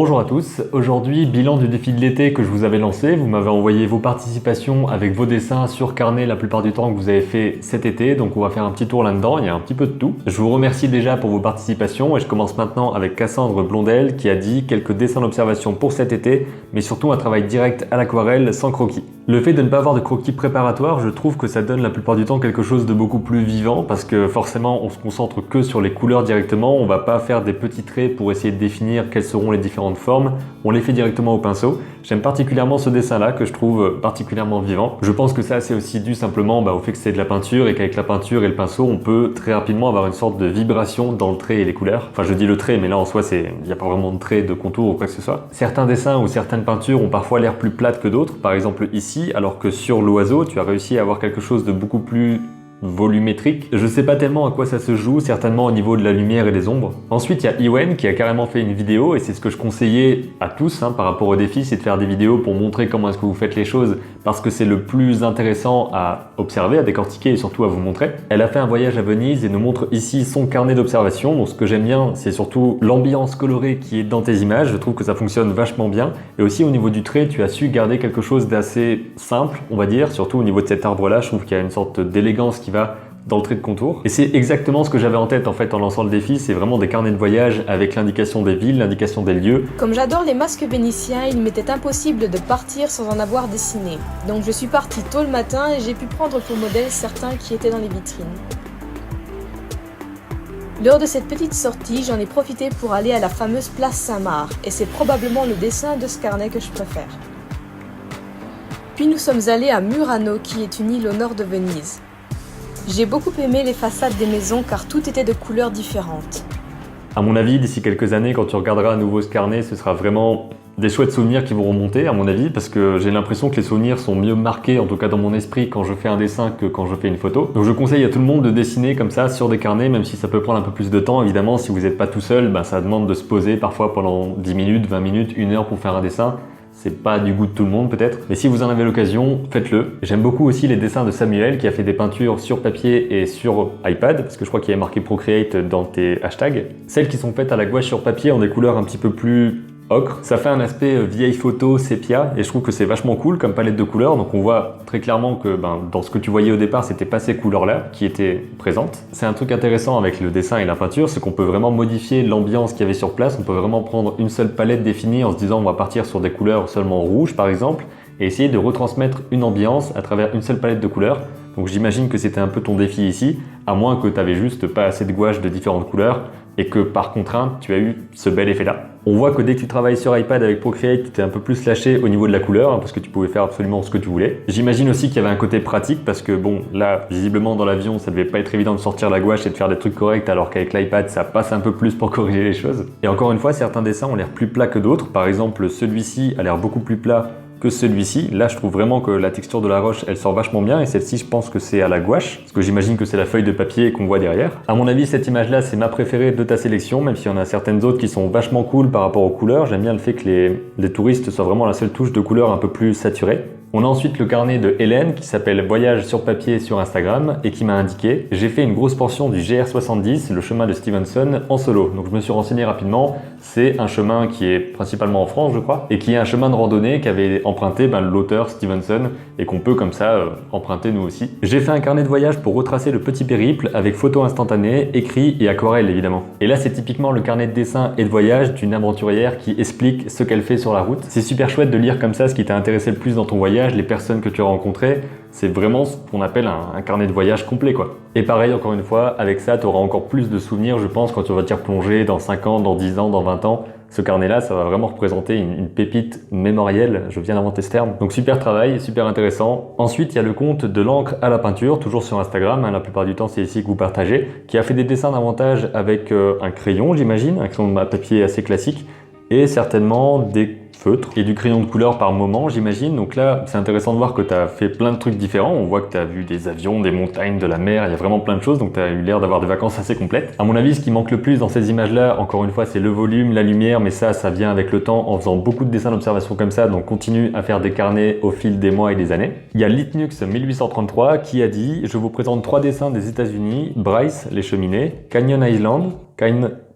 Bonjour à tous, aujourd'hui bilan du défi de l'été que je vous avais lancé. Vous m'avez envoyé vos participations avec vos dessins sur carnet la plupart du temps que vous avez fait cet été, donc on va faire un petit tour là-dedans, il y a un petit peu de tout. Je vous remercie déjà pour vos participations et je commence maintenant avec Cassandre Blondel qui a dit quelques dessins d'observation pour cet été, mais surtout un travail direct à l'aquarelle sans croquis. Le fait de ne pas avoir de croquis préparatoire, je trouve que ça donne la plupart du temps quelque chose de beaucoup plus vivant parce que forcément on se concentre que sur les couleurs directement, on va pas faire des petits traits pour essayer de définir quelles seront les différentes formes, on les fait directement au pinceau. J'aime particulièrement ce dessin là que je trouve particulièrement vivant. Je pense que ça c'est aussi dû simplement au fait que c'est de la peinture et qu'avec la peinture et le pinceau on peut très rapidement avoir une sorte de vibration dans le trait et les couleurs. Enfin je dis le trait mais là en soi il n'y a pas vraiment de trait, de contour ou quoi que ce soit. Certains dessins ou certaines peintures ont parfois l'air plus plates que d'autres, par exemple ici, alors que sur l'oiseau tu as réussi à avoir quelque chose de beaucoup plus volumétrique. Je sais pas tellement à quoi ça se joue, certainement au niveau de la lumière et des ombres. Ensuite, il y a Ewen qui a carrément fait une vidéo et c'est ce que je conseillais à tous par rapport au défi, c'est de faire des vidéos pour montrer comment est-ce que vous faites les choses parce que c'est le plus intéressant à observer, à décortiquer et surtout à vous montrer. Elle a fait un voyage à Venise et nous montre ici son carnet d'observation. Donc ce que j'aime bien, c'est surtout l'ambiance colorée qui est dans tes images. Je trouve que ça fonctionne vachement bien. Et aussi au niveau du trait, tu as su garder quelque chose d'assez simple, on va dire, surtout au niveau de cet arbre-là. Je trouve qu'il y a une sorte d'élégance qui va dans le trait de contour. Et c'est exactement ce que j'avais en tête en lançant le défi, c'est vraiment des carnets de voyage avec l'indication des villes, l'indication des lieux. Comme j'adore les masques vénitiens, il m'était impossible de partir sans en avoir dessiné. Donc je suis partie tôt le matin et j'ai pu prendre pour modèle certains qui étaient dans les vitrines. Lors de cette petite sortie, j'en ai profité pour aller à la fameuse place Saint-Marc et c'est probablement le dessin de ce carnet que je préfère. Puis nous sommes allés à Murano qui est une île au nord de Venise. J'ai beaucoup aimé les façades des maisons car tout était de couleurs différentes. À mon avis, d'ici quelques années, quand tu regarderas à nouveau ce carnet, ce sera vraiment des chouettes souvenirs qui vont remonter, à mon avis, parce que j'ai l'impression que les souvenirs sont mieux marqués, en tout cas dans mon esprit, quand je fais un dessin que quand je fais une photo. Donc je conseille à tout le monde de dessiner comme ça sur des carnets, même si ça peut prendre un peu plus de temps. Évidemment, si vous n'êtes pas tout seul, ça demande de se poser parfois pendant 10 minutes, 20 minutes, 1 heure pour faire un dessin. C'est pas du goût de tout le monde peut-être, mais si vous en avez l'occasion, faites-le. J'aime beaucoup aussi les dessins de Samuel qui a fait des peintures sur papier et sur iPad, parce que je crois qu'il y a marqué Procreate dans tes hashtags. Celles qui sont faites à la gouache sur papier ont des couleurs un petit peu plus ocre. Ça fait un aspect vieille photo, sépia, et je trouve que c'est vachement cool comme palette de couleurs. Donc on voit très clairement que dans ce que tu voyais au départ, c'était pas ces couleurs-là qui étaient présentes. C'est un truc intéressant avec le dessin et la peinture, c'est qu'on peut vraiment modifier l'ambiance qu'il y avait sur place. On peut vraiment prendre une seule palette définie en se disant on va partir sur des couleurs seulement rouges par exemple, et essayer de retransmettre une ambiance à travers une seule palette de couleurs. Donc j'imagine que c'était un peu ton défi ici, à moins que tu avais juste pas assez de gouache de différentes couleurs et que par contrainte tu as eu ce bel effet là. On voit que dès que tu travailles sur iPad avec Procreate, tu t'es un peu plus lâché au niveau de la couleur parce que tu pouvais faire absolument ce que tu voulais. J'imagine aussi qu'il y avait un côté pratique parce que bon, là, visiblement dans l'avion, ça devait pas être évident de sortir la gouache et de faire des trucs corrects alors qu'avec l'iPad, ça passe un peu plus pour corriger les choses. Et encore une fois, certains dessins ont l'air plus plats que d'autres. Par exemple, celui-ci a l'air beaucoup plus plat que celui-ci. Là, je trouve vraiment que la texture de la roche, elle sort vachement bien et celle-ci, je pense que c'est à la gouache parce que j'imagine que c'est la feuille de papier qu'on voit derrière. À mon avis, cette image-là, c'est ma préférée de ta sélection, même s'il y en a certaines autres qui sont vachement cool par rapport aux couleurs. J'aime bien le fait que les touristes soient vraiment la seule touche de couleur un peu plus saturée. On a ensuite le carnet de Hélène qui s'appelle Voyage sur papier sur Instagram et qui m'a indiqué « J'ai fait une grosse portion du GR70, le chemin de Stevenson, en solo. » Donc je me suis renseigné rapidement, c'est un chemin qui est principalement en France je crois, et qui est un chemin de randonnée qu'avait emprunté l'auteur Stevenson et qu'on peut comme ça emprunter nous aussi. J'ai fait un carnet de voyage pour retracer le petit périple avec photos instantanées, écrits et aquarelles évidemment. Et là c'est typiquement le carnet de dessin et de voyage d'une aventurière qui explique ce qu'elle fait sur la route. C'est super chouette de lire comme ça ce qui t'a intéressé le plus dans ton voyage, les personnes que tu as rencontrées, c'est vraiment ce qu'on appelle un carnet de voyage complet quoi. Et pareil encore une fois, avec ça tu auras encore plus de souvenirs je pense quand tu vas t'y replonger dans 5 ans, dans 10 ans, dans 20 ans. Ce carnet-là, ça va vraiment représenter une pépite mémorielle, je viens d'inventer ce terme. Donc super travail, super intéressant. Ensuite, il y a le compte de l'encre à la peinture, toujours sur Instagram, la plupart du temps c'est ici que vous partagez, qui a fait des dessins davantage avec un crayon j'imagine, un crayon de papier assez classique, et certainement des feutres et du crayon de couleur par moment j'imagine. Donc là c'est intéressant de voir que tu as fait plein de trucs différents, on voit que tu as vu des avions, des montagnes, de la mer, il y a vraiment plein de choses, donc tu as eu l'air d'avoir des vacances assez complètes. À mon avis ce qui manque le plus dans ces images là, encore une fois c'est le volume, la lumière, mais ça vient avec le temps en faisant beaucoup de dessins d'observation comme ça, donc continue à faire des carnets au fil des mois et des années. Il y a Litnux 1833 qui a dit « Je vous présente 3 dessins des États-Unis, Bryce, les cheminées, Canyon Island,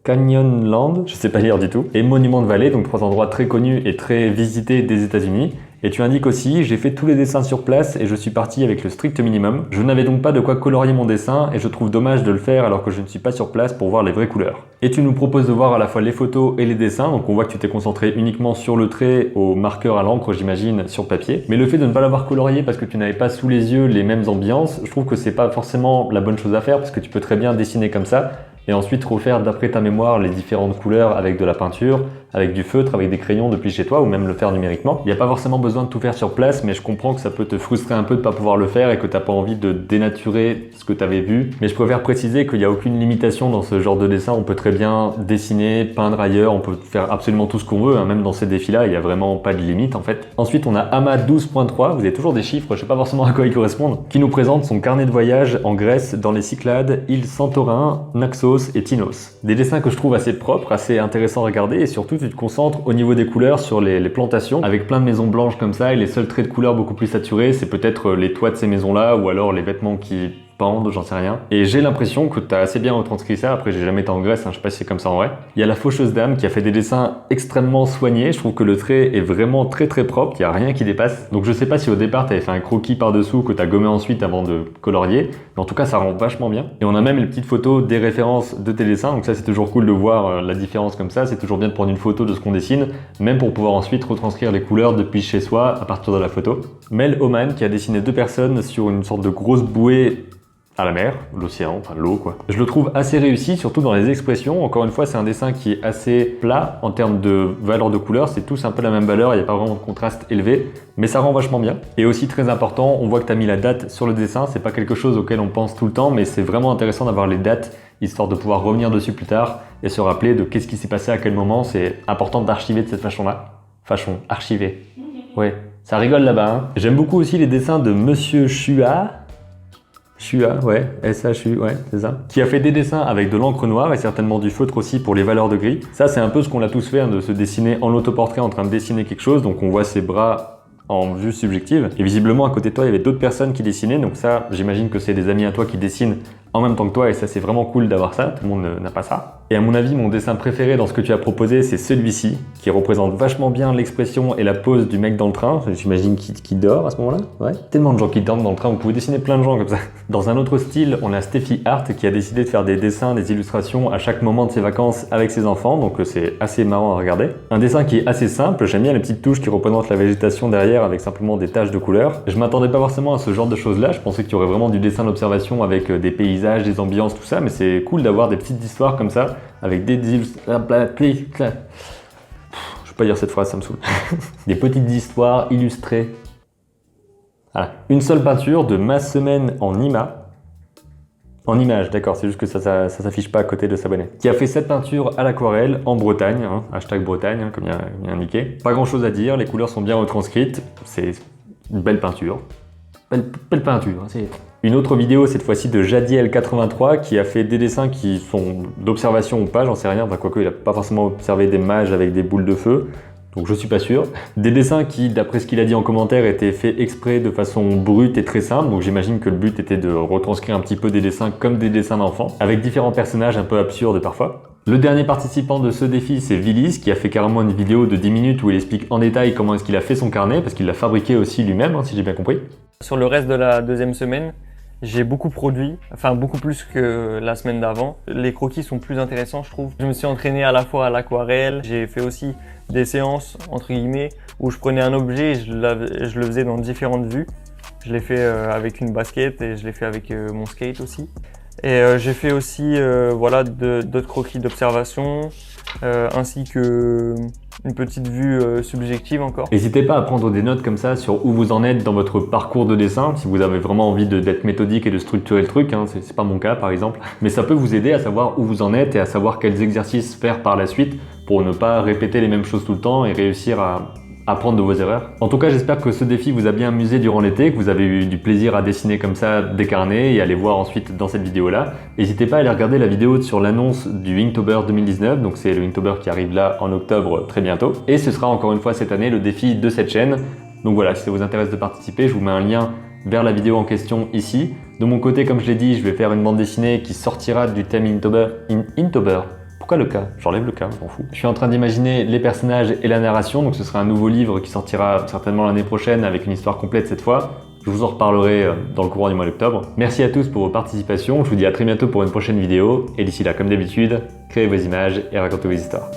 Canyonland, je sais pas lire du tout, et Monument Valley, donc 3 endroits très connus et très visités des États-Unis. Et tu indiques aussi, j'ai fait tous les dessins sur place et je suis parti avec le strict minimum. Je n'avais donc pas de quoi colorier mon dessin et je trouve dommage de le faire alors que je ne suis pas sur place pour voir les vraies couleurs. Et tu nous proposes de voir à la fois les photos et les dessins, donc on voit que tu t'es concentré uniquement sur le trait, au marqueur à l'encre j'imagine, sur papier. Mais le fait de ne pas l'avoir colorié parce que tu n'avais pas sous les yeux les mêmes ambiances, je trouve que c'est pas forcément la bonne chose à faire parce que tu peux très bien dessiner comme ça et ensuite refaire d'après ta mémoire les différentes couleurs avec de la peinture, avec du feutre, avec des crayons depuis chez toi ou même le faire numériquement. Il n'y a pas forcément besoin de tout faire sur place, mais je comprends que ça peut te frustrer un peu de ne pas pouvoir le faire et que tu n'as pas envie de dénaturer ce que tu avais vu. Mais je préfère préciser qu'il n'y a aucune limitation dans ce genre de dessin. On peut très bien dessiner, peindre ailleurs, on peut faire absolument tout ce qu'on veut, hein. Même dans ces défis-là, il n'y a vraiment pas de limite en fait. Ensuite, on a Ama 12.3, vous avez toujours des chiffres, je ne sais pas forcément à quoi ils correspondent, qui nous présente son carnet de voyage en Grèce, dans les Cyclades, îles Santorin, Naxos et Tinos. Des dessins que je trouve assez propres, assez intéressants à regarder et surtout tu te concentres au niveau des couleurs sur les plantations avec plein de maisons blanches comme ça et les seuls traits de couleurs beaucoup plus saturés, c'est peut-être les toits de ces maisons-là ou alors les vêtements qui pendent, j'en sais rien. Et j'ai l'impression que tu as assez bien retranscrit ça. Après, j'ai jamais été en Grèce, hein, je sais pas si c'est comme ça en vrai. Il y a la faucheuse dame qui a fait des dessins extrêmement soignés. Je trouve que le trait est vraiment très très propre, il y a rien qui dépasse. Donc je sais pas si au départ tu avais fait un croquis par-dessous que tu as gommé ensuite avant de colorier, mais en tout cas ça rend vachement bien. Et on a même les petites photos des références de tes dessins, donc ça c'est toujours cool de voir la différence comme ça. C'est toujours bien de prendre une photo de ce qu'on dessine, même pour pouvoir ensuite retranscrire les couleurs depuis chez soi à partir de la photo. Mel Oman qui a dessiné 2 personnes sur une sorte de grosse bouée à la mer, l'océan, enfin l'eau quoi. Je le trouve assez réussi, surtout dans les expressions. Encore une fois, c'est un dessin qui est assez plat en termes de valeur de couleur. C'est tous un peu la même valeur, il n'y a pas vraiment de contraste élevé, mais ça rend vachement bien. Et aussi très important, on voit que tu as mis la date sur le dessin. C'est pas quelque chose auquel on pense tout le temps, mais c'est vraiment intéressant d'avoir les dates, histoire de pouvoir revenir dessus plus tard et se rappeler de qu'est-ce qui s'est passé à quel moment. C'est important d'archiver de cette façon-là. Archiver. Ouais, ça rigole là-bas. Hein. J'aime beaucoup aussi les dessins de Monsieur Chua. Ouais, S-H-U, ouais, c'est ça. Qui a fait des dessins avec de l'encre noire et certainement du feutre aussi pour les valeurs de gris. Ça, c'est un peu ce qu'on a tous fait, hein, de se dessiner en autoportrait en train de dessiner quelque chose. Donc on voit ses bras en vue subjective. Et visiblement, à côté de toi, il y avait d'autres personnes qui dessinaient. Donc ça, j'imagine que c'est des amis à toi qui dessinent en même temps que toi. Et ça, c'est vraiment cool d'avoir ça. Tout le monde n'a pas ça. Et à mon avis, mon dessin préféré dans ce que tu as proposé, c'est celui-ci, qui représente vachement bien l'expression et la pose du mec dans le train. J'imagine qu'il dort à ce moment-là. Ouais. Tellement de gens qui dorment dans le train, vous pouvez dessiner plein de gens comme ça. Dans un autre style, on a Steffi Hart qui a décidé de faire des dessins, des illustrations à chaque moment de ses vacances avec ses enfants. Donc c'est assez marrant à regarder. Un dessin qui est assez simple. J'aime bien les petites touches qui représentent la végétation derrière avec simplement des taches de couleurs. Je m'attendais pas forcément à ce genre de choses-là. Je pensais qu'il y aurait vraiment du dessin d'observation avec des paysages, des ambiances, tout ça. Mais c'est cool d'avoir des petites histoires comme ça. Avec des illustrations. Je vais pas dire cette phrase, ça me saoule. Des petites histoires illustrées. Voilà. Une seule peinture de ma semaine en IMA. En image, d'accord, c'est juste que ça s'affiche pas à côté de s'abonner. Qui a fait cette peinture à l'aquarelle en Bretagne, hein, hashtag Bretagne, hein, comme il y a indiqué. Pas grand chose à dire, les couleurs sont bien retranscrites. C'est une belle peinture. Belle peinture, c'est... Une autre vidéo, cette fois-ci de Jadiel83, qui a fait des dessins qui sont d'observation ou pas, j'en sais rien, enfin, quoique il n'a pas forcément observé des mages avec des boules de feu, donc je suis pas sûr. Des dessins qui, d'après ce qu'il a dit en commentaire, étaient faits exprès de façon brute et très simple, donc j'imagine que le but était de retranscrire un petit peu des dessins comme des dessins d'enfants, avec différents personnages un peu absurdes parfois. Le dernier participant de ce défi, c'est Villis, qui a fait carrément une vidéo de 10 minutes où il explique en détail comment est-ce qu'il a fait son carnet, parce qu'il l'a fabriqué aussi lui-même, hein, si j'ai bien compris. Sur le reste de la deuxième semaine, j'ai beaucoup produit, enfin beaucoup plus que la semaine d'avant. Les croquis sont plus intéressants, je trouve. Je me suis entraîné à la fois à l'aquarelle, j'ai fait aussi des séances, entre guillemets, où je prenais un objet et je le faisais dans différentes vues. Je l'ai fait avec une basket et je l'ai fait avec mon skate aussi. Et j'ai fait aussi voilà, d'autres croquis d'observation, ainsi que une petite vue subjective encore. N'hésitez pas à prendre des notes comme ça sur où vous en êtes dans votre parcours de dessin, si vous avez vraiment envie d'être méthodique et de structurer le truc, hein, c'est pas mon cas par exemple. Mais ça peut vous aider à savoir où vous en êtes et à savoir quels exercices faire par la suite pour ne pas répéter les mêmes choses tout le temps et réussir à apprendre de vos erreurs. En tout cas, j'espère que ce défi vous a bien amusé durant l'été, que vous avez eu du plaisir à dessiner comme ça des carnets et à les voir ensuite dans cette vidéo-là. N'hésitez pas à aller regarder la vidéo sur l'annonce du Inktober 2019, donc c'est le Inktober qui arrive là en octobre très bientôt. Et ce sera encore une fois cette année le défi de cette chaîne. Donc voilà, si ça vous intéresse de participer, je vous mets un lien vers la vidéo en question ici. De mon côté, comme je l'ai dit, je vais faire une bande dessinée qui sortira du thème Inktober. Pourquoi le K? J'enlève le K, je m'en fous. Je suis en train d'imaginer les personnages et la narration, donc ce sera un nouveau livre qui sortira certainement l'année prochaine avec une histoire complète cette fois. Je vous en reparlerai dans le courant du mois d'octobre. Merci à tous pour vos participations, je vous dis à très bientôt pour une prochaine vidéo, et d'ici là, comme d'habitude, créez vos images et racontez vos histoires.